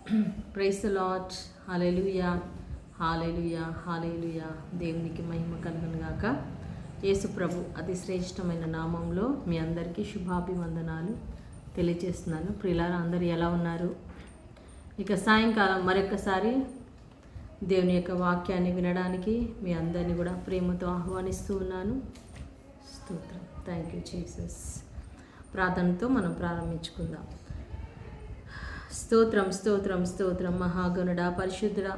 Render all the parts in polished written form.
Praise the Lord. హల్లెలూయా, హల్లెలూయా, హల్లెలూయా. దేవునికి మహిమ కలుగును గాక. యేసు ప్రభు అతి శ్రేష్టమైన నామంలో మీ అందరికీ శుభాభివందనాలు తెలియజేస్తున్నాను. ప్రియులారా, అందరూ ఎలా ఉన్నారు? ఇక సాయంకాలం మరొకసారి దేవుని యొక్క వాక్యాన్ని వినడానికి మీ అందరినీ కూడా ప్రేమతో ఆహ్వానిస్తూ ఉన్నాను. స్తోత్రం. Thank you Jesus. ప్రార్థనతో మనం ప్రారంభించుకుందాం. స్తోత్రం, స్తోత్రం, స్తోత్రం. మహాగణుడా, పరిశుద్ధుడా,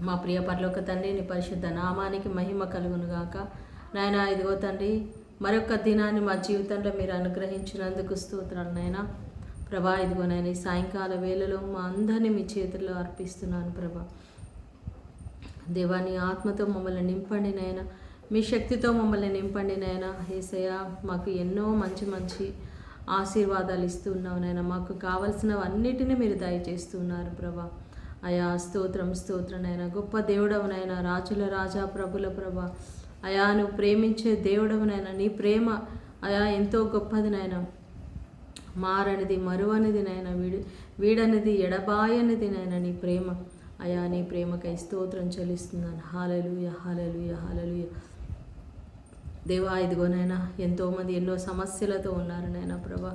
మా ప్రియ పరలోక తండ్రి, నీ పరిశుద్ధ నామానికి మహిమ కలుగునుగాక. నాయనా, ఇదిగో తండ్రి, మరొక దినాన్ని మా జీవితంలో మీరు అనుగ్రహించినందుకు స్తోత్రాలు నాయనా. ప్రభా, ఇదిగో నేను ఈ సాయంకాల వేళలో మా అందరినీ మీ చేతుల్లో అర్పిస్తున్నాను. ప్రభా దేవా, నీ ఆత్మతో మమ్మల్ని నింపండి నాయన, మీ శక్తితో మమ్మల్ని నింపండి నాయన. యేసయ్యా, మాకు ఎన్నో మంచి మంచి ఆశీర్వాదాలు ఇస్తున్నావు నాయన. మాకు కావలసినవన్నిటినీ మీరు దయచేస్తున్నారు ప్రభా. అయా స్తోత్రం, స్తోత్రం నాయన. గొప్ప దేవుడవు నాయన, రాజుల రాజా, ప్రభుల ప్రభా. అయా, నువ్వు ప్రేమించే దేవుడవు నాయన. నీ ప్రేమ అయా ఎంతో గొప్పది నాయన, మారనిది, మరువనిది నాయన, వీడనిది, ఎడబాయనిది నాయన నీ ప్రేమ. అయా, నీ ప్రేమకై స్తోత్రం చెల్లిస్తున్నాను. హల్లెలూయా, హల్లెలూయా, హల్లెలూయా. దేవా, ఇదిగోనైనా ఎంతోమంది ఎన్నో సమస్యలతో ఉన్నారు నాయన ప్రభా.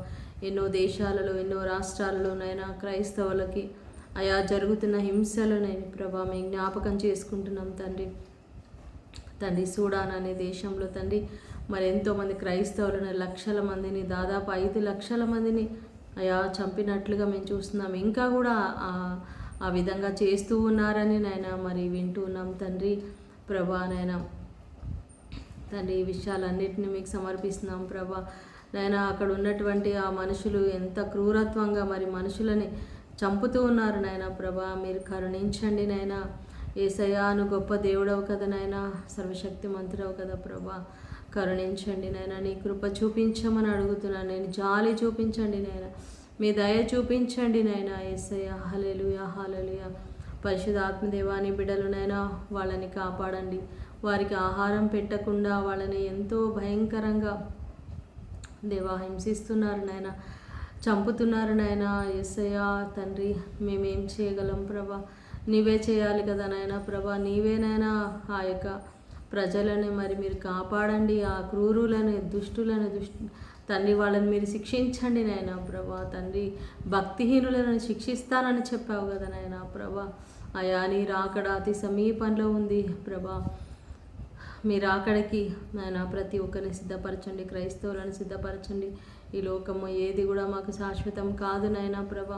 ఎన్నో దేశాలలో, ఎన్నో రాష్ట్రాలలోనైనా క్రైస్తవులకి అయా జరుగుతున్న హింసలు నేను ప్రభా మేము జ్ఞాపకం చేసుకుంటున్నాం తండ్రి. తండ్రి, సూడాన్ అనే దేశంలో తండ్రి మరి ఎంతోమంది క్రైస్తవులను, లక్షల మందిని, దాదాపు 5 లక్షల మందిని అయా చంపినట్లుగా మేము చూస్తున్నాం. ఇంకా కూడా ఆ విధంగా చేస్తూ ఉన్నారని నాయన మరి వింటూ ఉన్నాం తండ్రి. ప్రభా నాయన తండ్రి, ఈ విషయాలన్నింటినీ మీకు సమర్పిస్తున్నాం ప్రభా నాయన. అక్కడ ఉన్నటువంటి ఆ మనుషులు ఎంత క్రూరత్వంగా మరి మనుషులని చంపుతూ ఉన్నారు నాయన ప్రభా. మీరు కరుణించండి నాయన. యేసయ్యా, నువ్వు గొప్ప దేవుడవు కదా నాయన, సర్వశక్తి మంత్రవు కదా ప్రభా. కరుణించండి నాయన, నీ కృప చూపించమని అడుగుతున్నాను నేను. జాలి చూపించండి నాయన, మీ దయ చూపించండి నాయన. యేసయ్యా, హల్లెలూయా, హల్లెలూయా. పరిశుద్ధాత్మదేవాని బిడ్డలునైనా వాళ్ళని కాపాడండి. వారికి ఆహారం పెట్టకుండా వాళ్ళని ఎంతో భయంకరంగా దేవా హింసిస్తున్నారు నాయన, చంపుతున్నారు నాయన. యేసయ్యా తండ్రి, మేమేం చేయగలం ప్రభా? నీవే చేయాలి కదా నాయన ప్రభా. నీవేనైనా ఆ యొక్క ప్రజలను మరి మీరు కాపాడండి. ఆ క్రూరులను, దుష్టులను తండ్రి వాళ్ళని మీరు శిక్షించండి నాయన ప్రభా. తండ్రి, భక్తిహీనులను శిక్షిస్తానని చెప్పావు కదా నాయన ప్రభా. అయా, నీ రాకడ అతి సమీపంలో ఉంది ప్రభా. మీరు అక్కడికి నాయన ప్రతి ఒక్కరిని సిద్ధపరచండి, క్రైస్తవులను సిద్ధపరచండి. ఈ లోకము ఏది కూడా మాకు శాశ్వతం కాదు నాయన ప్రభా.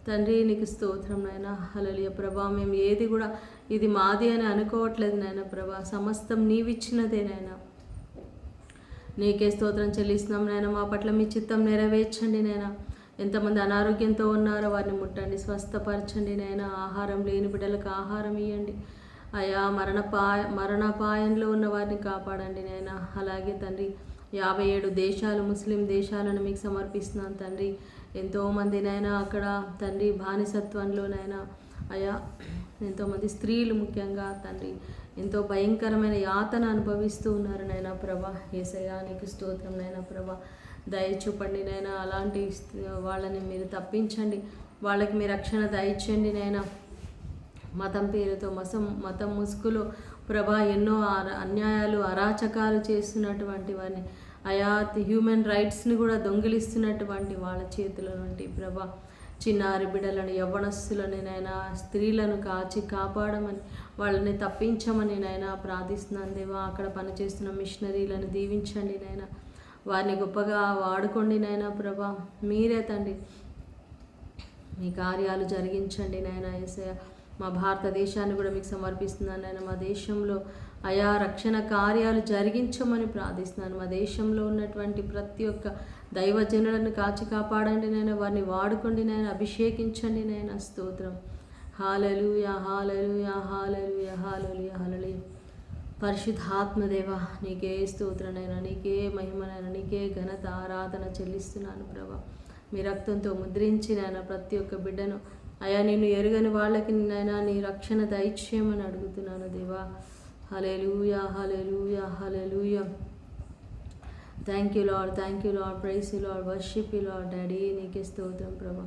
తండ్రి, నీకు స్తోత్రం నాయన. హల్లెలూయా ప్రభా. మేము ఏది కూడా ఇది మాది అని అనుకోవట్లేదు నాయన ప్రభా. సమస్తం నీవిచ్చినదే నాయన. నీకే స్తోత్రం చెల్లిస్తున్నాం నాయన. మా పట్ల మీ చిత్తం నెరవేర్చండి నాయన. ఎంతమంది అనారోగ్యంతో ఉన్నారో వారిని ముట్టండి, స్వస్థపరచండి నాయన. ఆహారం లేని బిడ్డలకు ఆహారం ఇవ్వండి అయా. మరణపాయంలో ఉన్న వారిని కాపాడండి నాయన. అలాగే తండ్రి, 57 దేశాలు, ముస్లిం దేశాలను మీకు సమర్పిస్తున్నాను తండ్రి. ఎంతోమంది నాయన అక్కడ తండ్రి బానిసత్వంలోనైనా అయా ఎంతోమంది స్త్రీలు ముఖ్యంగా తండ్రి ఎంతో భయంకరమైన యాతన అనుభవిస్తూ ఉన్నారు నాయన ప్రభా. యేసయ్యా, నీకు స్తోత్రం నాయన ప్రభా. దయ చూపండి నాయన. అలాంటి వాళ్ళని మీరు తప్పించండి, వాళ్ళకి మీ రక్షణ దయచేయండి నాయన. మతం పేరుతో మతం ముసుగులో ప్రభా ఎన్నో అన్యాయాలు, అరాచకాలు చేస్తున్నటువంటి వారిని అయా, హ్యూమన్ రైట్స్ని కూడా దొంగిలిస్తున్నటువంటి వాళ్ళ చేతుల నుండి ప్రభా చిన్నారి బిడ్డలను, యవ్వనస్తులని నాయన, స్త్రీలను కాపాడమని, వాళ్ళని తప్పించమని నాయన ప్రార్థిస్తున్నాను దేవా. అక్కడ పనిచేస్తున్న మిషనరీలను దీవించండి నాయన. వారిని గొప్పగా వాడుకోండి నాయన ప్రభా. మీరే తండ్రి మీ కార్యాలు జరిగించండి నాయన. యేసయ్య, మా భారతదేశాన్ని కూడా మీకు సమర్పిస్తున్నాను నాయన. మా దేశంలో అయా రక్షణ కార్యాలు జరిగించమని ప్రార్థిస్తున్నాను. మా దేశంలో ఉన్నటువంటి ప్రతి ఒక్క దైవజనులను కాపాడండి నాయన. వారిని వాడుకోండి నాయన, అభిషేకించండి నాయన. స్తోత్రం. హల్లెలూయా, హల్లెలూయా, హల్లెలూయా, హల్లెలూయా, హల్లెలూయా. పరిశుద్ధాత్మదేవ, నీకే స్తోత్రనైనా, నీకే మహిమనైనా, నీకే ఘనత, ఆరాధన చెల్లిస్తున్నాను ప్రభా. మీ రక్తంతో ముద్రించి నాయన ప్రతి ఒక్క బిడ్డను అయా నిన్ను ఎరుగని వాళ్ళకి నాయన నీ రక్షణ దయచేయమని అడుగుతున్నాను దేవా. హల్లెలూయా, హల్లెలూయా, హల్లెలూయా. Thank you Lord, thank you Lord, praise you Lord, worship you Lord daddy. నీకే స్తోత్రం ప్రభా.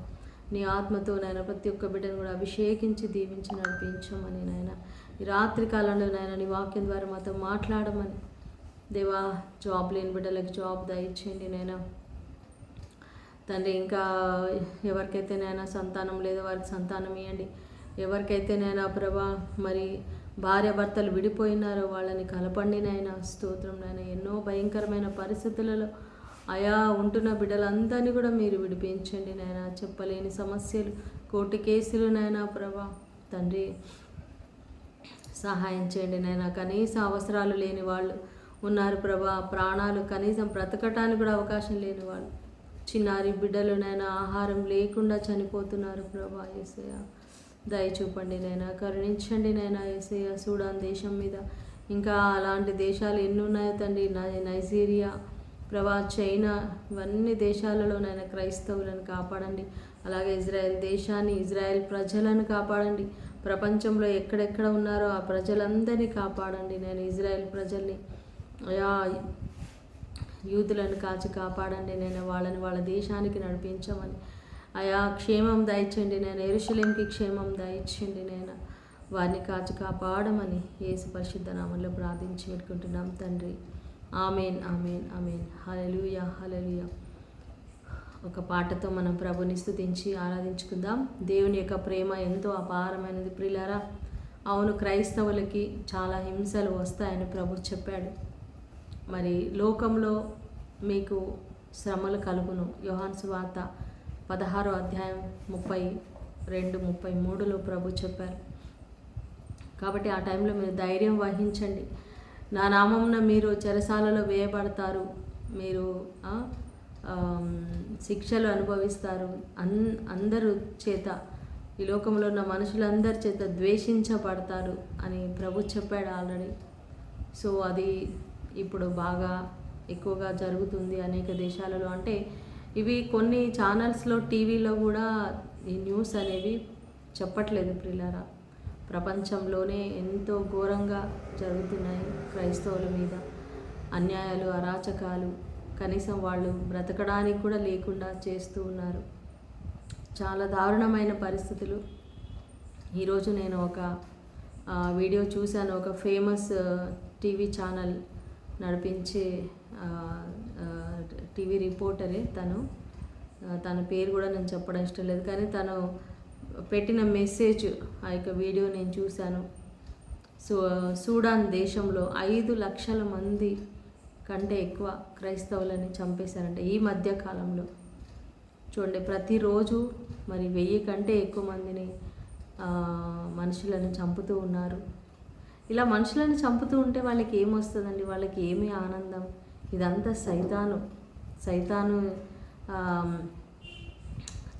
నీ ఆత్మతో నాయన ప్రతి ఒక్క బిడ్డను కూడా అభిషేకించి దీవించి నడిపించమని నాయన ఈ రాత్రి కాలంలో నాయన నీ వాక్యం ద్వారా మాతో మాట్లాడమని దేవా, జాబ్ లేని బిడ్డలకు జాబ్ దయచేయండి నాయన తండ్రి. ఇంకా ఎవరికైతే నాయన సంతానం లేదో వారికి సంతానం ఇవ్వండి. ఎవరికైతే నాయన ప్రభా మరి భార్యాభర్తలు విడిపోయినారో వాళ్ళని కలపండి నాయన. స్తోత్రం నాయన. ఎన్నో భయంకరమైన పరిస్థితులలో అయా ఉంటున్న బిడ్డలందరినీ కూడా మీరు విడిపించండి నాయన. చెప్పలేని సమస్యలు, కోర్టు కేసులు నాయన ప్రభా తండ్రి సహాయం చేయండి నాయన. కనీస అవసరాలు లేని వాళ్ళు ఉన్నారు ప్రభా, ప్రాణాలు కనీసం బ్రతకటానికి కూడా అవకాశం లేని వాళ్ళు, చిన్నారి బిడ్డలు నాయన ఆహారం లేకుండా చనిపోతున్నారు ప్రభా. యేసయ్య దయ చూపండి నాయన, కరుణించండి నాయన. యేసయ్య సూడాన్ దేశం మీద ఇంకా అలాంటి దేశాలు ఎన్ని ఉన్నాయో తండ్రి, నైజీరియా ప్రభా, చైనా, ఇవన్నీ దేశాలలో నాయన క్రైస్తవులను కాపాడండి. అలాగే ఇజ్రాయెల్ దేశాన్ని, ఇజ్రాయెల్ ప్రజలను కాపాడండి. ప్రపంచంలో ఎక్కడెక్కడ ఉన్నారో ఆ ప్రజలందరినీ కాపాడండి. నేను ఇజ్రాయెల్ ప్రజల్ని అయా యూదులను కాచి కాపాడండి. నేను వాళ్ళని వాళ్ళ దేశానికి నడిపించమని అయా క్షేమం దయచండి. నేను యెరూషలేముకి క్షేమం దయచండి. నేను వారిని కాచి కాపాడమని యేసు పరిశుద్ధ నామములో ప్రార్థించి పెట్టుకుంటున్నాం తండ్రి. ఆమెన్, ఆమెన్, ఆమెన్. హల్లెలూయా, హల్లెలూయా. ఒక పాటతో మనం ప్రభుని స్తుతించి ఆరాధించుకుందాం. దేవుని యొక్క ప్రేమ ఎంతో అపారమైనది ప్రియులారా. అవును, క్రైస్తవులకి చాలా హింసలు వస్తాయని ప్రభు చెప్పాడు. మరి లోకంలో మీకు శ్రమలు కలుగును. యోహాను సువార్త 16వ అధ్యాయం 32-33లో ప్రభు చెప్పారు. కాబట్టి ఆ టైంలో మీరు ధైర్యం వహించండి. నా నామమున మీరు చెరసాలలో వేయబడతారు, మీరు శిక్షలు అనుభవిస్తారు, అందరూ చేత, ఈ లోకంలో ఉన్న మనుషులందరి చేత ద్వేషించబడతారు అని ప్రభు చెప్పాడు ఆల్రెడీ. సో అది ఇప్పుడు బాగా ఎక్కువగా జరుగుతుంది అనేక దేశాలలో. అంటే ఇవి కొన్ని ఛానల్స్లో, టీవీలో కూడా ఈ న్యూస్ అనేవి చెప్పట్లేదు ప్రియులారా. ప్రపంచంలోనే ఎంతో ఘోరంగా జరుగుతున్నాయి క్రైస్తవుల మీద అన్యాయాలు, అరాచకాలు. కనీసం వాళ్ళు బ్రతకడానికి కూడా లేకుండా చేస్తూ ఉన్నారు. చాలా దారుణమైన పరిస్థితులు. ఈరోజు నేను ఒక వీడియో చూశాను. ఒక ఫేమస్ టీవీ ఛానల్ నడిపించే టీవీ రిపోర్టరే తన పేరు కూడా నేను చెప్పడం ఇష్టం లేదు, కానీ తను పెట్టిన మెసేజ్, ఆ యొక్క వీడియో నేను చూశాను. సూడాన్ దేశంలో 5 లక్షల మంది కంటే ఎక్కువ క్రైస్తవులని చంపేశారంట ఈ మధ్య కాలంలో. చూడండి, ప్రతిరోజు మరి 1000 కంటే ఎక్కువ మందిని మనుషులను చంపుతూ ఉన్నారు. ఇలా మనుషులను చంపుతూ ఉంటే వాళ్ళకి ఏమొస్తుందండి? వాళ్ళకి ఏమీ ఆనందం? ఇదంతా సైతాను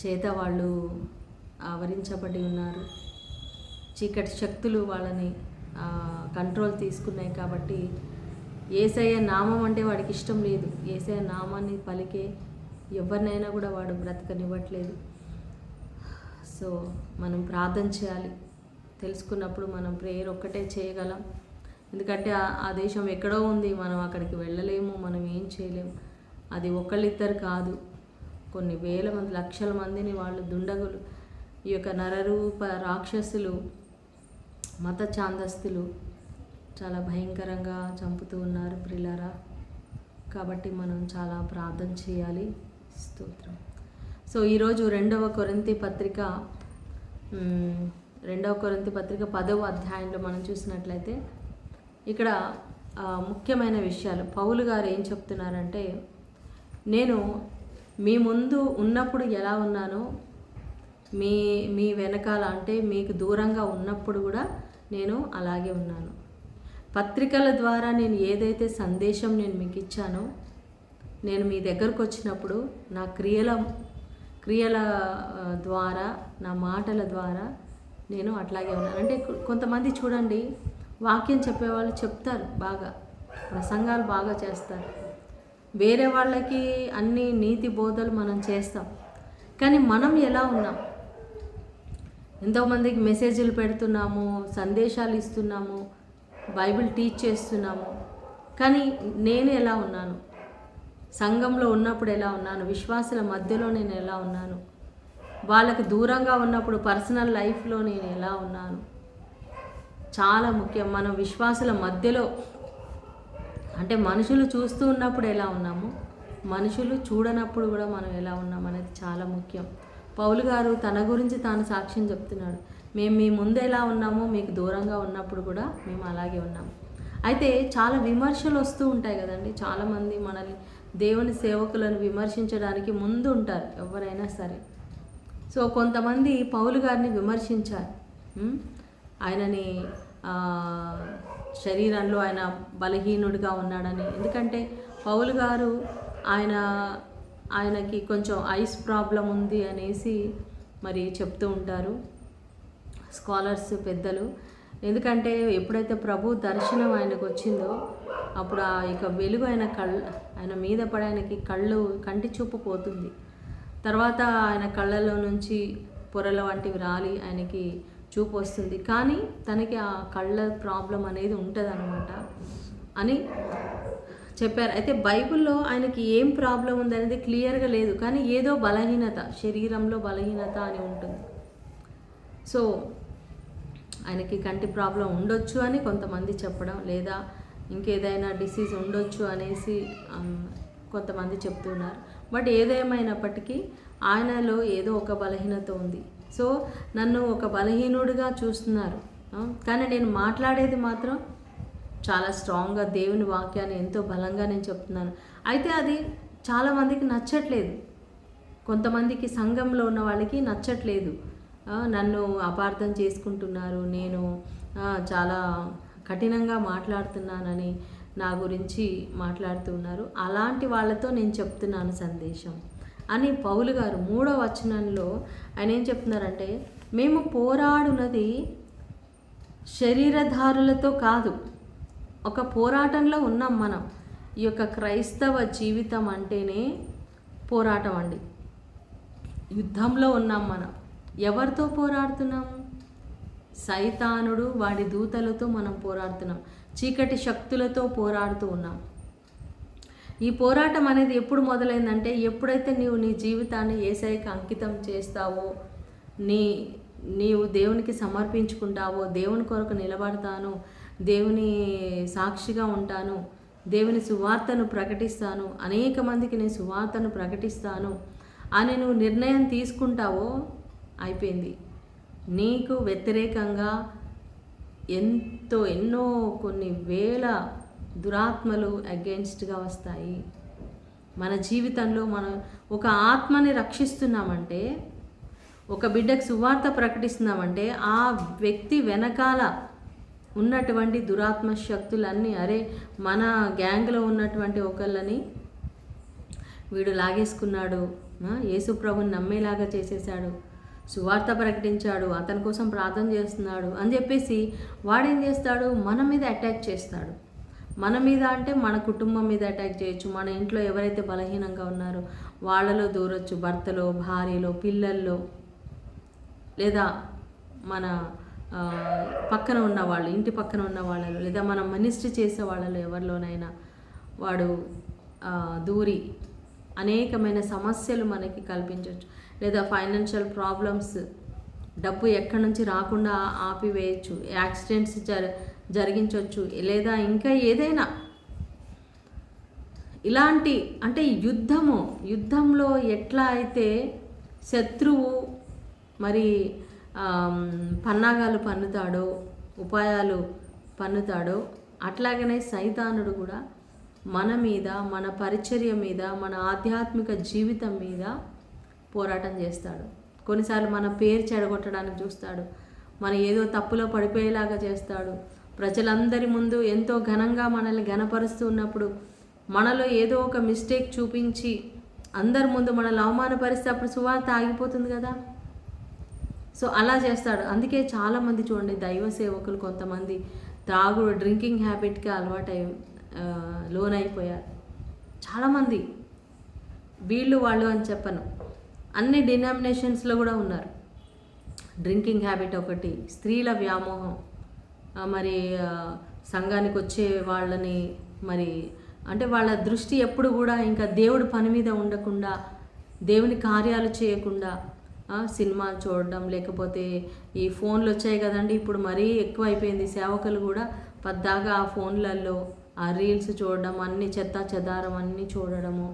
చేత వాళ్ళు ఆవరించబడి ఉన్నారు. చీకటి శక్తులు వాళ్ళని కంట్రోల్ తీసుకున్నాయి. కాబట్టి యేసయ్య నామం అంటే వాడికి ఇష్టం లేదు. యేసయ్య నామాన్ని పలికే ఎవరినైనా కూడా వాడు బ్రతకనివ్వట్లేదు. సో మనం ప్రార్థన చేయాలి. తెలుసుకున్నప్పుడు మనం ప్రేయర్ ఒక్కటే చేయగలం. ఎందుకంటే ఆ దేశం ఎక్కడో ఉంది, మనం అక్కడికి వెళ్ళలేము, మనం ఏం చేయలేము. అది ఒకళ్ళిద్దరు కాదు, కొన్ని వేల మంది, లక్షల మందిని వాళ్ళు దుండగులు, ఈ యొక్క నరరూప రాక్షసులు, మత ఛాందస్తులు చాలా భయంకరంగా చంపుతూ ఉన్నారు ప్రియులారా. కాబట్టి మనం చాలా ప్రార్థన చేయాలి. స్తోత్రం. సో ఈరోజు 2వ కొరింథీ పత్రిక 10వ అధ్యాయంలో మనం చూసినట్లయితే ఇక్కడ ముఖ్యమైన విషయాలు పౌలు గారు ఏం చెప్తున్నారంటే, నేను మీ ముందు ఉన్నప్పుడు ఎలా ఉన్నానో, మీ వెనకాల అంటే మీకు దూరంగా ఉన్నప్పుడు కూడా నేను అలాగే ఉన్నాను. పత్రికల ద్వారా నేను ఏదైతే సందేశం నేను మీకు ఇచ్చానో, నేను మీ దగ్గరకు వచ్చినప్పుడు నా క్రియల ద్వారా, నా మాటల ద్వారా నేను అట్లాగే ఉన్నాను. అంటే కొంతమంది చూడండి, వాక్యం చెప్పేవాళ్ళు చెప్తారు, బాగా ప్రసంగాలు బాగా చేస్తారు, వేరే వాళ్ళకి అన్ని నీతి బోధలు మనం చేస్తాం. కానీ మనం ఎలా ఉన్నాం? ఎంతోమందికి మెసేజ్లు పెడుతున్నాము, సందేశాలు ఇస్తున్నాము, బైబిల్ టీచ్ చేస్తున్నాము. కానీ నేను ఎలా ఉన్నాను? సంఘంలో ఉన్నప్పుడు ఎలా ఉన్నాను? విశ్వాసుల మధ్యలో నేను ఎలా ఉన్నాను? వాళ్ళకి దూరంగా ఉన్నప్పుడు పర్సనల్ లైఫ్లో నేను ఎలా ఉన్నాను చాలా ముఖ్యం. మనం విశ్వాసుల మధ్యలో అంటే మనుషులు చూస్తూ ఉన్నప్పుడు ఎలా ఉన్నాము, మనుషులు చూడనప్పుడు కూడా మనం ఎలా ఉన్నాం అనేది చాలా ముఖ్యం. పౌలు గారు తన గురించి తాను సాక్ష్యం చెప్తున్నాడు. మేము మీ ముందు ఎలా ఉన్నామో మీకు దూరంగా ఉన్నప్పుడు కూడా మేము అలాగే ఉన్నాము. అయితే చాలా విమర్శలు వస్తూ ఉంటాయి కదండి. చాలామంది మనల్ని దేవుని సేవకులను విమర్శించడానికి ముందు ఉంటారు ఎవరైనా సరే. సో కొంతమంది పౌలు గారిని విమర్శించారు. ఆయనని శరీరంలో ఆయన బలహీనుడిగా ఉన్నాడని. ఎందుకంటే పౌలు గారు ఆయనకి కొంచెం ఐస్ ప్రాబ్లం ఉంది అనేసి మరి చెప్తూ ఉంటారు స్కాలర్స్ పెద్దలు. ఎందుకంటే ఎప్పుడైతే ప్రభు దర్శనం ఆయనకు వచ్చిందో అప్పుడు ఇక వెలుగు ఆయన మీద పడి ఆయనకి కంటి చూపు పోతుంది. తర్వాత ఆయన కళ్ళలో నుంచి పొరల వంటివి రాలి ఆయనకి చూపు వస్తుంది. కానీ తనకి ఆ కళ్ళ ప్రాబ్లం అనేది ఉంటుంది అన్నమాట అని చెప్పారు. అయితే బైబిల్లో ఆయనకి ఏం ప్రాబ్లం ఉందనేది క్లియర్గా లేదు, కానీ ఏదో బలహీనత, శరీరంలో బలహీనత అని ఉంటుంది. సో ఆయనకి కంటి ప్రాబ్లం ఉండొచ్చు అని కొంతమంది చెప్పడం, లేదా ఇంకేదైనా డిసీజ్ ఉండొచ్చు అనేసి కొంతమంది చెప్తున్నారు. బట్ ఏదేమైనప్పటికీ ఆయనలో ఏదో ఒక బలహీనత ఉంది. సో నన్ను ఒక బలహీనుడిగా చూస్తున్నారు, కానీ నేను మాట్లాడేది మాత్రం చాలా స్ట్రాంగ్గా దేవుని వాక్యాన్ని ఎంతో బలంగా నేను చెప్తున్నాను. అయితే అది చాలామందికి నచ్చట్లేదు. కొంతమందికి సంఘంలో ఉన్న వాళ్ళకి నచ్చట్లేదు. నన్ను అపార్థం చేసుకుంటున్నారు, నేను చాలా కఠినంగా మాట్లాడుతున్నానని నా గురించి మాట్లాడుతున్నారు. అలాంటి వాళ్ళతో నేను చెప్తున్నాను సందేశం అని పౌలు గారు 3వ వచనంలో ఆయన ఏం చెప్తున్నారంటే, మేము పోరాడునది శరీరధారులతో కాదు. ఒక పోరాటంలో ఉన్నాం మనం. ఈ యొక్క క్రైస్తవ జీవితం అంటేనే పోరాటం అండి. యుద్ధంలో ఉన్నాం మనం. ఎవరితో పోరాడుతున్నాం? సైతానుడు వాడి దూతలతో మనం పోరాడుతున్నాం. చీకటి శక్తులతో పోరాడుతూ ఉన్నాం. ఈ పోరాటం అనేది ఎప్పుడు మొదలైందంటే, ఎప్పుడైతే నీ జీవితాన్ని యేసయ్యకి అంకితం చేస్తావో, నీవు దేవునికి సమర్పించుకుంటావో, దేవుని కొరకు నిలబడతాను, దేవుని సాక్షిగా ఉంటాను, దేవుని సువార్తను ప్రకటిస్తాను, అనేక మందికి నేను సువార్తను ప్రకటిస్తాను అని నువ్వు నిర్ణయం తీసుకుంటావో అయిపోయింది. నీకు వ్యతిరేకంగా ఎన్నో కొన్ని వేల దురాత్మలు అగెయిన్స్ట్గా వస్తాయి. మన జీవితంలో మనం ఒక ఆత్మని రక్షిస్తున్నామంటే, ఒక బిడ్డకు సువార్త ప్రకటిస్తున్నామంటే, ఆ వ్యక్తి వెనకాల ఉన్నటువంటి దురాత్మ శక్తులన్నీ, అరే మన గ్యాంగ్లో ఉన్నటువంటి ఒకళ్ళని వీడు లాగేసుకున్నాడు, యేసు ప్రభుని నమ్మేలాగా చేసేసాడు, సువార్త ప్రకటించాడు, అతని కోసం ప్రార్థన చేస్తున్నాడు అని చెప్పేసి వాడేం చేస్తాడు, మన మీద అటాక్ చేస్తాడు. మన మీద అంటే మన కుటుంబం మీద అటాక్ చేయొచ్చు. మన ఇంట్లో ఎవరైతే బలహీనంగా ఉన్నారో వాళ్ళలో దూరొచ్చు, భర్తలో, భార్యలో, పిల్లల్లో, లేదా మన పక్కన ఉన్న వాళ్ళు, ఇంటి పక్కన ఉన్న వాళ్ళలో, లేదా మనం మినిస్ట్రీ చేసే వాళ్ళలో ఎవరిలోనైనా వాడు దూరి అనేకమైన సమస్యలు మనకి కల్పించవచ్చు. లేదా ఫైనాన్షియల్ ప్రాబ్లమ్స్, డబ్బు ఎక్కడి నుంచి రాకుండా ఆపివేయచ్చు, యాక్సిడెంట్స్ జరిగించవచ్చు, లేదా ఇంకా ఏదైనా ఇలాంటి. అంటే యుద్ధంలో ఎట్లా అయితే శత్రువు మరి పన్నాగాలు పన్నుతాడో, ఉపాయాలు పన్నుతాడో, అట్లాగనే సైతానుడు కూడా మన మీద, మన పరిచర్య మీద, మన ఆధ్యాత్మిక జీవితం మీద పోరాటం చేస్తాడు. కొన్నిసార్లు మన పేరు చెడగొట్టడానికి చూస్తాడు, మన ఏదో తప్పులో పడిపోయేలాగా చేస్తాడు. ప్రజలందరి ముందు ఎంతో ఘనంగా మనల్ని ఘనపరుస్తూ ఉన్నప్పుడు మనలో ఏదో ఒక మిస్టేక్ చూపించి అందరి ముందు మనల్ని అవమానపరిస్తే అప్పుడు సువార్త ఆగిపోతుంది కదా. సో అలా చేస్తాడు. అందుకే చాలామంది చూడండి, దైవ సేవకులు కొంతమంది డ్రింకింగ్ హ్యాబిట్కి అలవాటై లోనైపోయారు. చాలామంది, వాళ్ళు అని చెప్పను, అన్ని డినామినేషన్స్లో కూడా ఉన్నారు. డ్రింకింగ్ హ్యాబిట్ ఒకటి, స్త్రీల వ్యామోహం, మరి సంఘానికి వచ్చే వాళ్ళని మరి అంటే వాళ్ళ దృష్టి ఎప్పుడు కూడా ఇంకా దేవుడి పని మీద ఉండకుండా, దేవుని కార్యాలు చేయకుండా, సినిమాలు చూడడం, లేకపోతే ఈ ఫోన్లు వచ్చాయి కదండి, ఇప్పుడు మరీ ఎక్కువ అయిపోయింది. సేవకులు కూడా పద్దాగా ఆ ఫోన్లలో ఆ రీల్స్ చూడడం, అన్ని చెత్త చెదారం అన్నీ చూడడము,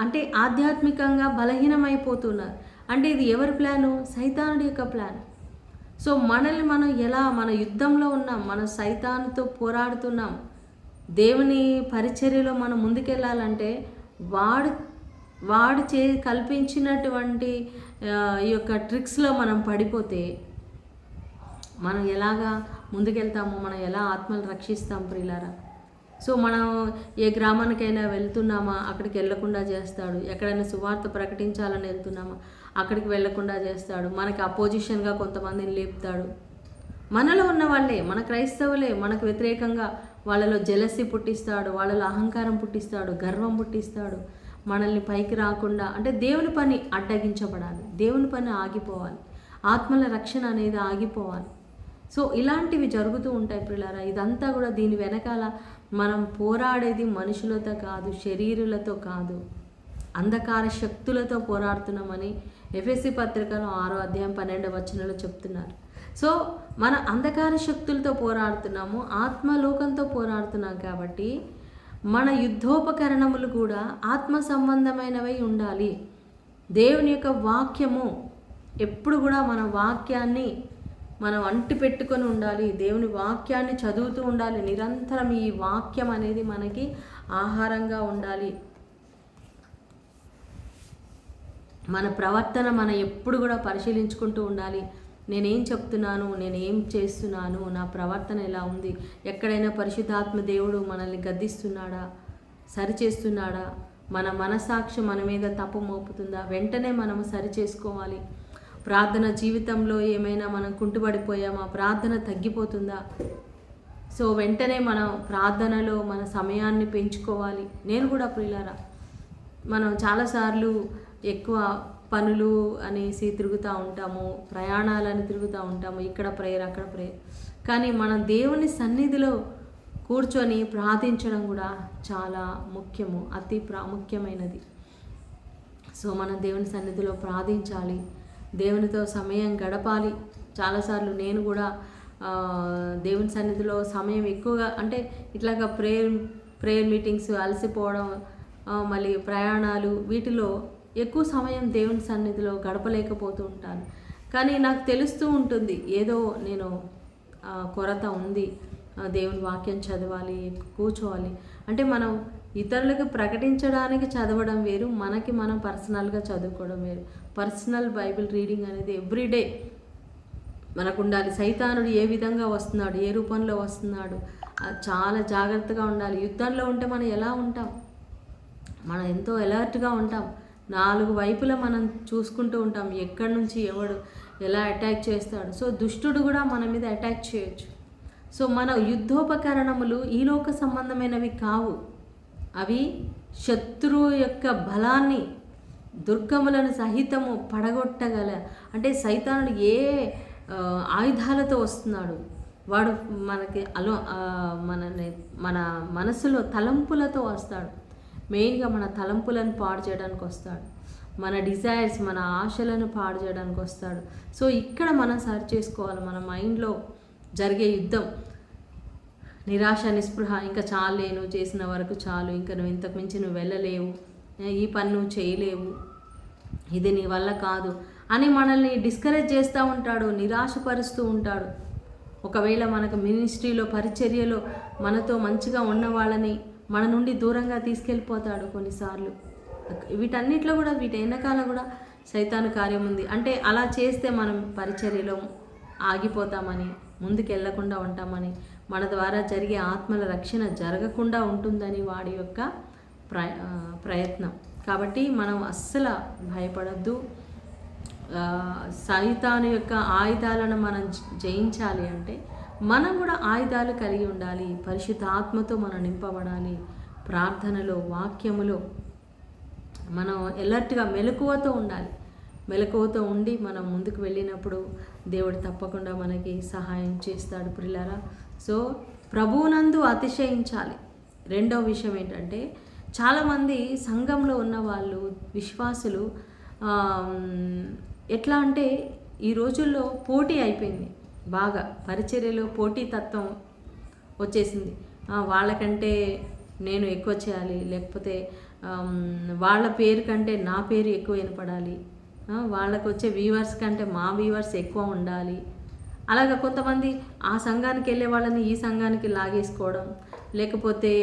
అంటే ఆధ్యాత్మికంగా బలహీనమైపోతున్నారు. అంటే ఇది ఎవరి ప్లాను? సైతానుడి యొక్క ప్లాన్. సో మనల్ని మనం ఎలా, మన యుద్ధంలో ఉన్నాం, మన సైతానుతో పోరాడుతున్నాం. దేవుని పరిచర్యలో మనం ముందుకెళ్ళాలంటే వాడు కల్పించినటువంటి ఈ యొక్క ట్రిక్స్లో మనం పడిపోతే మనం ఎలాగా ముందుకెళ్తాము, మనం ఎలా ఆత్మలు రక్షిస్తాం ప్రియులారా? సో మనం ఏ గ్రామానికైనా వెళ్తున్నామా, అక్కడికి వెళ్లకుండా చేస్తాడు. ఎక్కడైనా సువార్త ప్రకటించాలని వెళ్తున్నామా, అక్కడికి వెళ్లకుండా చేస్తాడు. మనకి అపోజిషన్గా కొంతమందిని లేపుతాడు. మనలో ఉన్న వాళ్ళే, మన క్రైస్తవులే మనకు వ్యతిరేకంగా వాళ్ళలో జెలసీ పుట్టిస్తాడు, వాళ్ళలో అహంకారం పుట్టిస్తాడు, గర్వం పుట్టిస్తాడు. మనల్ని పైకి రాకుండా, అంటే దేవుని పని అడ్డగించబడాలి, దేవుని పని ఆగిపోవాలి, ఆత్మల రక్షణ అనేది ఆగిపోవాలి. సో ఇలాంటివి జరుగుతూ ఉంటాయి ప్రియులారా. ఇదంతా కూడా దీని వెనకాల మనం పోరాడేది మనుషులతో కాదు, శరీరులతో కాదు, అంధకార శక్తులతో పోరాడుతున్నామని ఎఫెసీ పత్రికలో 6వ అధ్యాయం 12వ వచనంలో చెప్తున్నారు. సో మన అంధకార శక్తులతో పోరాడుతున్నాము, ఆత్మలోకంతో పోరాడుతున్నాం. కాబట్టి మన యుద్ధోపకరణములు కూడా ఆత్మ సంబంధమైనవై ఉండాలి. దేవుని యొక్క వాక్యము ఎప్పుడు కూడా మన వాక్యాన్ని మనం అంటి పెట్టుకొని ఉండాలి. దేవుని వాక్యాన్ని చదువుతూ ఉండాలి. నిరంతరం ఈ వాక్యం అనేది మనకి ఆహారంగా ఉండాలి. మన ప్రవర్తన మనం ఎప్పుడు కూడా పరిశీలించుకుంటూ ఉండాలి. నేనేం చెప్తున్నాను, నేనేం చేస్తున్నాను, నా ప్రవర్తన ఎలా ఉంది, ఎక్కడైనా పరిశుద్ధాత్మ దేవుడు మనల్ని గద్దిస్తున్నాడా, సరిచేస్తున్నాడా, మన మనసాక్షి మన మీద తప్పు మోపుతుందా, వెంటనే మనము సరి చేసుకోవాలి. ప్రార్థన జీవితంలో ఏమైనా మనం కుంటుపడిపోయామా, ప్రార్థన తగ్గిపోతుందా, సో వెంటనే మనం ప్రార్థనలో మన సమయాన్ని పెంచుకోవాలి. నేను కూడా ప్రియులారా, మనం చాలాసార్లు ఎక్కువ పనులు అనేసి తిరుగుతూ ఉంటాము, ప్రయాణాలని తిరుగుతూ ఉంటాము, ఇక్కడ ప్రేయర్ అక్కడ ప్రేయర్. కానీ మనం దేవుని సన్నిధిలో కూర్చొని ప్రార్థించడం కూడా చాలా ముఖ్యము, అతి ప్రాముఖ్యమైనది. సో మనం దేవుని సన్నిధిలో ప్రార్థించాలి, దేవునితో సమయం గడపాలి. చాలాసార్లు నేను కూడా దేవుని సన్నిధిలో సమయం ఎక్కువగా, అంటే ఇట్లాగా ప్రేయర్ మీటింగ్స్, అలసిపోవడం, మళ్ళీ ప్రయాణాలు, వీటిలో ఎక్కువ సమయం దేవుని సన్నిధిలో గడపలేకపోతూ ఉంటాను. కానీ నాకు తెలుస్తూ ఉంటుంది ఏదో నేను కొరత ఉంది, దేవుని వాక్యం చదవాలి, కూర్చోవాలి. అంటే మనం ఇతరులకు ప్రకటించడానికి చదవడం వేరు, మనకి మనం పర్సనల్గా చదువుకోవడం వేరు. పర్సనల్ బైబిల్ రీడింగ్ అనేది ఎవ్రీడే మనకు ఉండాలి. సైతానుడు ఏ విధంగా వస్తున్నాడు, ఏ రూపంలో వస్తున్నాడు, చాలా జాగ్రత్తగా ఉండాలి. యుద్ధంలో ఉంటే మనం ఎలా ఉంటాం, మనం ఎంతో అలర్ట్గా ఉంటాం. 4 వైపులా మనం చూసుకుంటూ ఉంటాం, ఎక్కడి నుంచి ఎవడు ఎలా అటాక్ చేస్తాడు. సో దుష్టుడు కూడా మన మీద అటాక్ చేయొచ్చు. సో మన యుద్ధోపకరణములు ఈ లోక సంబంధమైనవి కావు, అవి శత్రువు యొక్క బలాన్ని, దుర్గములను సహితము పడగొట్టగల, అంటే సైతానుడు ఏ ఆయుధాలతో వస్తున్నాడు, వాడు మనకి మన మనసులో తలంపులతో వస్తాడు. మెయిన్గా మన తలంపులను పాడు చేయడానికి వస్తాడు, మన డిజైర్స్, మన ఆశలను పాడు చేయడానికి వస్తాడు. సో ఇక్కడ మనం సరి చేసుకోవాలి. మన మైండ్లో జరిగే యుద్ధం, నిరాశ, నిస్పృహ, ఇంకా చాలే, నువ్వు చేసిన వరకు చాలు, ఇంకా నువ్వు ఇంతకు మించి నువ్వు వెళ్ళలేవు, ఈ పని నువ్వు చేయలేవు, ఇది నీ వల్ల కాదు అని మనల్ని డిస్కరేజ్ చేస్తూ ఉంటాడు, నిరాశపరుస్తూ ఉంటాడు. ఒకవేళ మనకు మినిస్ట్రీలో, పరిచర్యలో మనతో మంచిగా ఉన్న వాళ్ళని మన నుండి దూరంగా తీసుకెళ్ళిపోతాడు కొన్నిసార్లు. వీటన్నిటిలో కూడా, వీటి వెనకాల కూడా సైతాను కార్యం ఉంది. అంటే అలా చేస్తే మనం పరిచర్యలో ఆగిపోతామని, ముందుకు వెళ్లకుండా ఉంటామని, మన ద్వారా జరిగే ఆత్మల రక్షణ జరగకుండా ఉంటుందని వాడి యొక్క ప్రయత్నం. కాబట్టి మనం అస్సలు భయపడద్దు. సైతాను యొక్క ఆయుధాలను మనం జయించాలి అంటే మనం కూడా ఆయుధాలు కలిగి ఉండాలి. పరిశుద్ధ ఆత్మతో మనం నింపబడాలి. ప్రార్థనలో, వాక్యములో మనం ఎలర్ట్గా, మెలకువతో ఉండాలి. మెలకువతో ఉండి మనం ముందుకు వెళ్ళినప్పుడు దేవుడు తప్పకుండా మనకి సహాయం చేస్తాడు ప్రియులారా. సో ప్రభువునందు అతిశయించాలి. రెండవ విషయం ఏంటంటే, చాలామంది సంఘంలో ఉన్న వాళ్ళు, విశ్వాసులు ఎట్లా అంటే ఈ రోజుల్లో పోటీ అయిపోయింది, బాగా పరిచర్యలో పోటీ తత్వం వచ్చేసింది. వాళ్ళకంటే నేను ఎక్కువ చేయాలి, లేకపోతే వాళ్ళ పేరు కంటే నా పేరు ఎక్కువ వినపడాలి, వాళ్ళకు వచ్చే వ్యూవర్స్ కంటే మా వ్యూవర్స్ ఎక్కువ ఉండాలి. అలాగ కొంతమంది ఆ సంఘానికి వెళ్ళే వాళ్ళని ఈ సంఘానికి లాగేసుకోవడం, లేకపోతే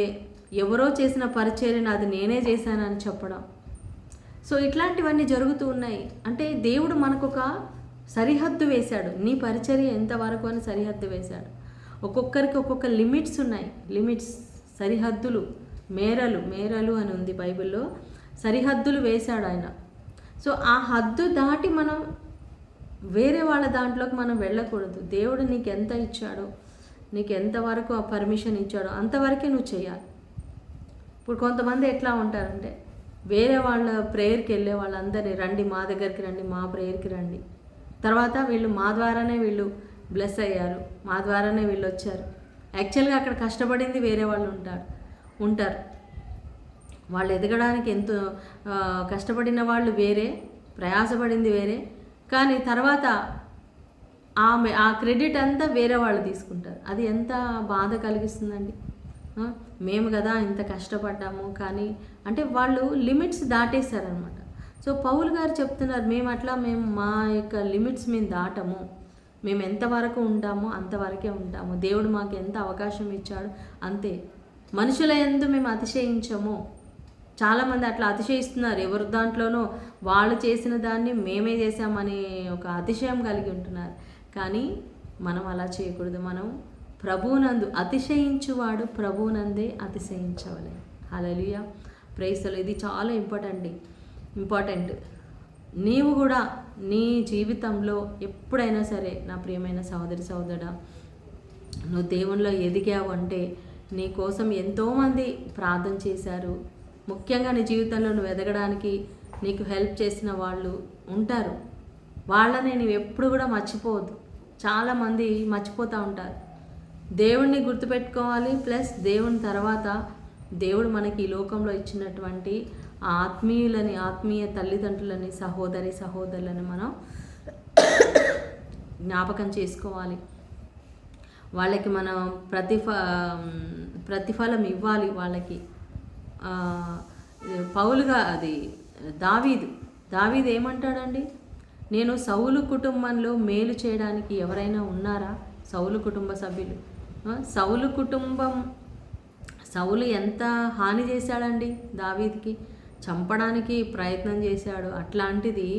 ఎవరో చేసిన పరిచర్యను అది నేనే చేశానని చెప్పడం. సో ఇట్లాంటివన్నీ జరుగుతూ ఉన్నాయి. అంటే దేవుడు మనకు ఒక సరిహద్దు వేశాడు, నీ పరిచర్య ఎంతవరకు అని సరిహద్దు వేశాడు. ఒక్కొక్కరికి ఒక్కొక్క లిమిట్స్ ఉన్నాయి, లిమిట్స్, సరిహద్దులు, మేరలు అని ఉంది బైబిల్లో, సరిహద్దులు వేశాడు ఆయన. సో ఆ హద్దు దాటి మనం వేరే వాళ్ళ దాంట్లోకి మనం వెళ్ళకూడదు. దేవుడు నీకు ఎంత ఇచ్చాడో, నీకు ఎంతవరకు ఆ పర్మిషన్ ఇచ్చాడో అంతవరకే నువ్వు చేయాలి. ఇప్పుడు కొంతమంది ఎట్లా ఉంటారంటే వేరే వాళ్ళ ప్రేయర్కి వెళ్ళే వాళ్ళందరినీ రండి మా దగ్గరికి రండి, మా ప్రేయర్కి రండి, తర్వాత వీళ్ళు మా ద్వారానే వీళ్ళు బ్లెస్ అయ్యారు, మా ద్వారానే వీళ్ళు వచ్చారు. యాక్చువల్గా అక్కడ కష్టపడింది వేరే వాళ్ళు ఉంటారు. వాళ్ళు ఎదగడానికి ఎంతో కష్టపడిన వాళ్ళు వేరే, ప్రయాసపడింది వేరే, కానీ తర్వాత ఆ క్రెడిట్ అంతా వేరే వాళ్ళు తీసుకుంటారు. అది ఎంత బాధ కలిగిస్తుందండి. మేము కదా ఇంత కష్టపడ్డాము, కానీ అంటే వాళ్ళు లిమిట్స్ దాటేశారనమాట. సో పౌలు గారు చెప్తున్నారు, మేము మా యొక్క లిమిట్స్ మేము దాటము, మేము ఎంతవరకు ఉంటామో అంతవరకే ఉంటాము. దేవుడు మాకు ఎంత అవకాశం ఇచ్చాడు అంతే. మనుషుల యందు మేము అతిశయించము. చాలామంది అట్లా అతిశయిస్తున్నారు, ఎవరి దాంట్లోనో వాళ్ళు చేసిన దాన్ని మేమే చేసామని ఒక అతిశయం కలిగి ఉంటున్నారు. కానీ మనం అలా చేయకూడదు. మనం ప్రభువునందు అతిశయించువాడు ప్రభువునందే అతిశయించవలెను. హల్లెలూయా, ప్రైజ్ ది లార్డ్. ఇది చాలా ఇంపార్టెంట్. నీవు కూడా నీ జీవితంలో ఎప్పుడైనా సరే నా ప్రియమైన సహోదరుడా, నువ్వు దేవునిలో ఎదిగావు అంటే నీ కోసం ఎంతోమంది ప్రార్థన చేశారు. ముఖ్యంగా నీ జీవితంలో నువ్వు ఎదగడానికి నీకు హెల్ప్ చేసిన వాళ్ళు ఉంటారు. వాళ్ళని నువ్వు ఎప్పుడు కూడా మర్చిపోవద్దు. చాలామంది మర్చిపోతూ ఉంటారు. దేవుణ్ణి గుర్తుపెట్టుకోవాలి, ప్లస్ దేవుని తర్వాత దేవుడు మనకి ఈ లోకంలో ఇచ్చినటువంటి ఆత్మీయ తల్లిదండ్రులని, సహోదరులని మనం జ్ఞాపకం చేసుకోవాలి. వాళ్ళకి మనం ప్రతిఫలం ఇవ్వాలి వాళ్ళకి. పౌలుగా దావీదు ఏమంటాడండి, నేను సౌలు కుటుంబంలో మేలు చేయడానికి ఎవరైనా ఉన్నారా? సౌలు కుటుంబ సభ్యులు, సౌలు ఎంత హాని చేశాడండి దావీదుకి, చంపడానికి ప్రయత్నం చేశాడు. అట్లాంటిది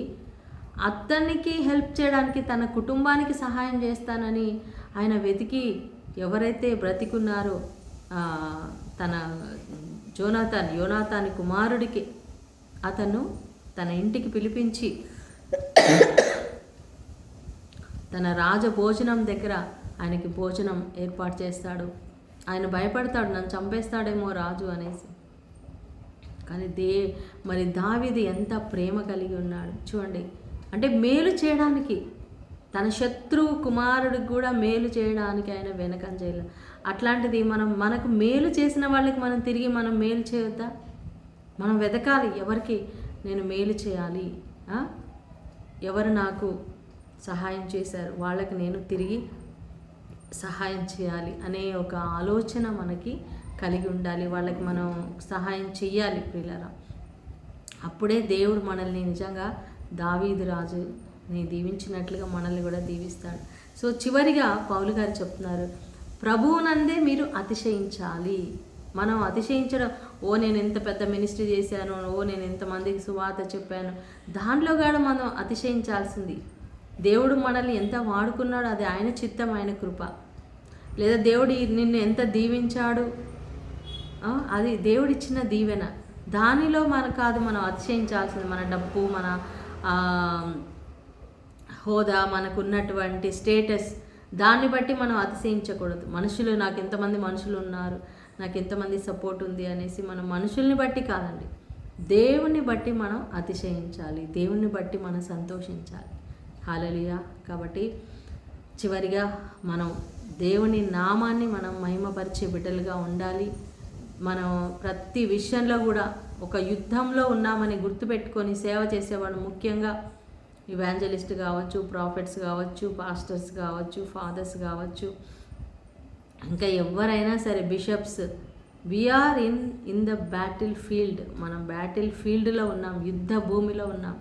అతనికి హెల్ప్ చేయడానికి, తన కుటుంబానికి సహాయం చేస్తానని ఆయన వెతికి ఎవరైతే బ్రతికున్నారో తన యోనాతాని కుమారుడికి అతను తన ఇంటికి పిలిపించి తన రాజభోజనం దగ్గర ఆయనకి భోజనం ఏర్పాటు చేస్తాడు. ఆయన భయపడతాడు, నన్ను చంపేస్తాడేమో రాజు అనేసి. కానీ మరి దావీదు ఎంత ప్రేమ కలిగి ఉన్నాడు చూడండి. అంటే మేలు చేయడానికి, తన శత్రువు కుమారుడికి కూడా మేలు చేయడానికి ఆయన వెనకం చేయలేదు. అట్లాంటిది మనకు మేలు చేసిన వాళ్ళకి మనం తిరిగి మేలు చేయొద్దా? మనం వెతకాలి, ఎవరికి నేను మేలు చేయాలి, ఎవరు నాకు సహాయం చేశారు వాళ్ళకి నేను తిరిగి సహాయం చేయాలి అనే ఒక ఆలోచన మనకి కలిగి ఉండాలి. వాళ్ళకి మనం సహాయం చెయ్యాలి ప్రియులారా. అప్పుడే దేవుడు మనల్ని నిజంగా దావీదు రాజుని దీవించినట్లుగా మనల్ని కూడా దీవిస్తాడు. సో చివరిగా పౌలు గారు చెప్తున్నారు, ప్రభువునందే మీరు అతిశయించాలి. మనం అతిశయించడం, నేను ఎంత పెద్ద మినిస్ట్రీ చేశాను, నేను ఎంతమందికి సువార్త చెప్పాను, దాంట్లో కూడా మనం అతిశయించాల్సింది. దేవుడు మనల్ని ఎంత వాడుకున్నాడో అది ఆయన చిత్తం, ఆయన కృప. లేదా దేవుడు నిన్ను ఎంత దీవించాడు, అది దేవుడిచ్చిన దీవెన. దానిలో కాదు మనం అతిశయించాల్సింది. మన డబ్బు, మన హోదా, మనకున్నటువంటి స్టేటస్, దాన్ని బట్టి మనం అతిశయించకూడదు. నాకు ఎంతమంది మనుషులు ఉన్నారు, నాకు ఎంతమంది సపోర్ట్ ఉంది అనేసి మనం మనుషుల్ని బట్టి కాదండి, దేవుని బట్టి మనం అతిశయించాలి, దేవుని బట్టి మనం సంతోషించాలి. హల్లెలూయా. కాబట్టి చివరిగా మనం దేవుని నామాన్ని మనం మహిమపరిచే బిడ్డలుగా ఉండాలి. మనం ప్రతి విషయంలో కూడా ఒక యుద్ధంలో ఉన్నామని గుర్తుపెట్టుకొని సేవ చేసేవాడు, ముఖ్యంగా ఇవాంజలిస్ట్ కావచ్చు, ప్రాఫిట్స్ కావచ్చు, పాస్టర్స్ కావచ్చు, ఫాదర్స్ కావచ్చు, ఇంకా ఎవరైనా సరే, bishops, we are in the battle field. మనం బ్యాటిల్ ఫీల్డ్లో ఉన్నాం, యుద్ధ భూమిలో ఉన్నాం.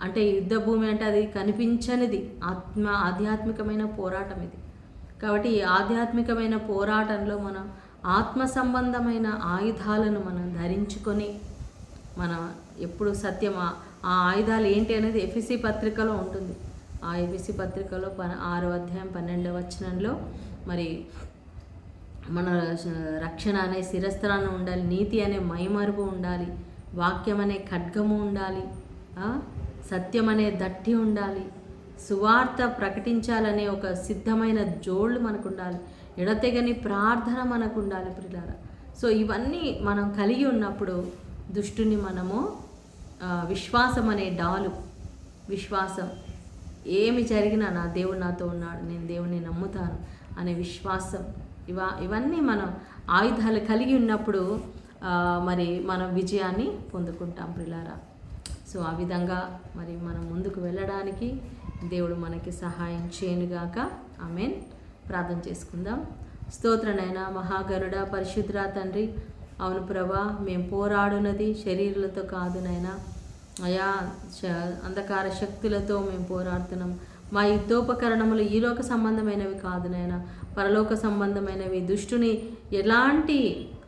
అంటే యుద్ధ భూమి అంటే అది కనిపించనిది, ఆధ్యాత్మికమైన పోరాటం ఇది. కాబట్టి ఈ ఆధ్యాత్మికమైన పోరాటంలో మనం ఆత్మ సంబంధమైన ఆయుధాలను మనం ధరించుకొని మనం ఎప్పుడు సత్యం, ఆ ఆయుధాలు ఏంటి అనేది ఎఫెసీ పత్రికలో ఉంటుంది. ఆ ఎఫెసీ పత్రికలో 6వ అధ్యాయం 12వ వచనంలో మరి మన రక్షణ అనే శిరస్త్రాన్ని ఉండాలి, నీతి అనే మైమరుపు ఉండాలి, వాక్యం అనే ఖడ్గము ఉండాలి, సత్యం అనే దట్టి ఉండాలి, సువార్త ప్రకటించాలనే ఒక సిద్ధమైన జోళ్ళు మనకు ఉండాలి, ఎడతెగని ప్రార్థన మనకు ఉండాలి ప్రియులారా. సో ఇవన్నీ మనం కలిగి ఉన్నప్పుడు దుష్టుని మనము విశ్వాసం అనే డాలు, విశ్వాసం, ఏమి జరిగినా నా దేవుడు నాతో ఉన్నాడు, నేను దేవుడిని నమ్ముతాను అనే విశ్వాసం, ఇవన్నీ మనం ఆయుధాలు కలిగి ఉన్నప్పుడు మరి మనం విజయాన్ని పొందుకుంటాం ప్రియులారా. సో ఆ విధంగా మరి మనం ముందుకు వెళ్ళడానికి దేవుడు మనకి సహాయం చేయనుగాక. ఆమేన్. ప్రార్థన చేసుకుందాం. స్తోత్రనైనా మహాగరుడ పరిశుద్ధ తండ్రి, అవును ప్రభా, మేము పోరాడునది శరీరాలతో కాదు నైనా, అయా అంధకార శక్తులతో మేము పోరాడుతున్నాం. మా యుద్ధోపకరణములు ఈలోక సంబంధమైనవి కాదు నైనా, పరలోక సంబంధమైనవి. దుష్టుని ఎలాంటి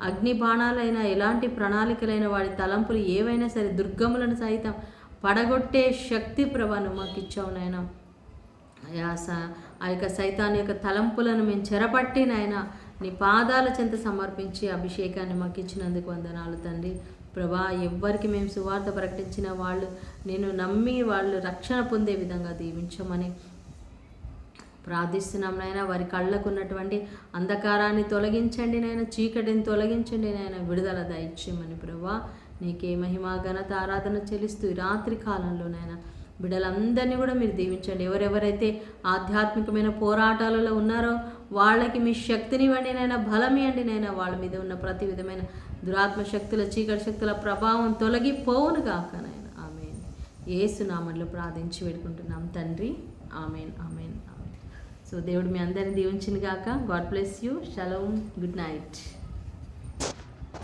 అగ్ని బాణాలైనా, ఎలాంటి ప్రణాళికలైన, వాడి తలంపులు ఏవైనా సరే, దుర్గములను సైతం పడగొట్టే శక్తి ప్రభను మాకు ఇచ్చావు నాయన. ఆ యొక్క సైతాన్ యొక్క తలంపులను మేము చెరపట్టి నాయన నీ పాదాల చెంత సమర్పించి అభిషేకాన్ని మాకు ఇచ్చినందుకు వందనాలు తండ్రి. ప్రభా, ఎవ్వరికి మేము సువార్త ప్రకటించిన వాళ్ళు నేను నమ్మి వాళ్ళు రక్షణ పొందే విధంగా దీవించమని ప్రార్థిస్తున్నాం నాయన. వారి కళ్ళకు ఉన్నటువంటి అంధకారాన్ని తొలగించండి నాయన, చీకటిని తొలగించండి నాయన, విడుదల దయచేయమని ప్రభా నీకే మహిమ ఘనత ఆరాధన చెల్లిస్తూ రాత్రి కాలంలో నాయన బిడ్డలందరినీ కూడా మీరు దీవించండి. ఎవరెవరైతే ఆధ్యాత్మికమైన పోరాటాలలో ఉన్నారో వాళ్ళకి మీ శక్తిని ఇవ్వండి నైనా, బలం ఇవ్వండి నైనా. వాళ్ళ మీద ఉన్న ప్రతి విధమైన దురాత్మ శక్తుల, చీకటి శక్తుల ప్రభావం తొలగిపోవును గాక నాయన. ఆమేన్. యేసు నామములో ప్రార్థించి వేడుకుంటున్నాం తండ్రి. ఆమేన్, ఆమేన్, ఆమేన్. సో దేవుడు మీ అందరిని దీవించును గాక. God bless you. Shalom. Good night.